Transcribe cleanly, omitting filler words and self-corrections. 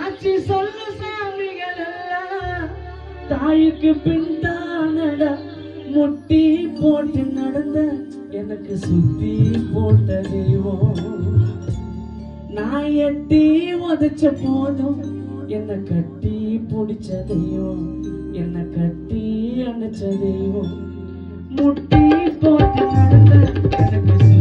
சாட்சி சொல்ல சாமிகள் எல்லாம் தாய்க்கு பின் தானடா. முட்டி போட்டு நடந்த எனக்கு சுத்தி போட்ட தெய்வம். நான் எட்டி உதைச்ச போதும் என்னை கட்டி பிடிச்ச தெய்வம். என்னை கட்டி அணைச்ச தெய்வம். முட்டி போட்டு நடந்த எனக்கு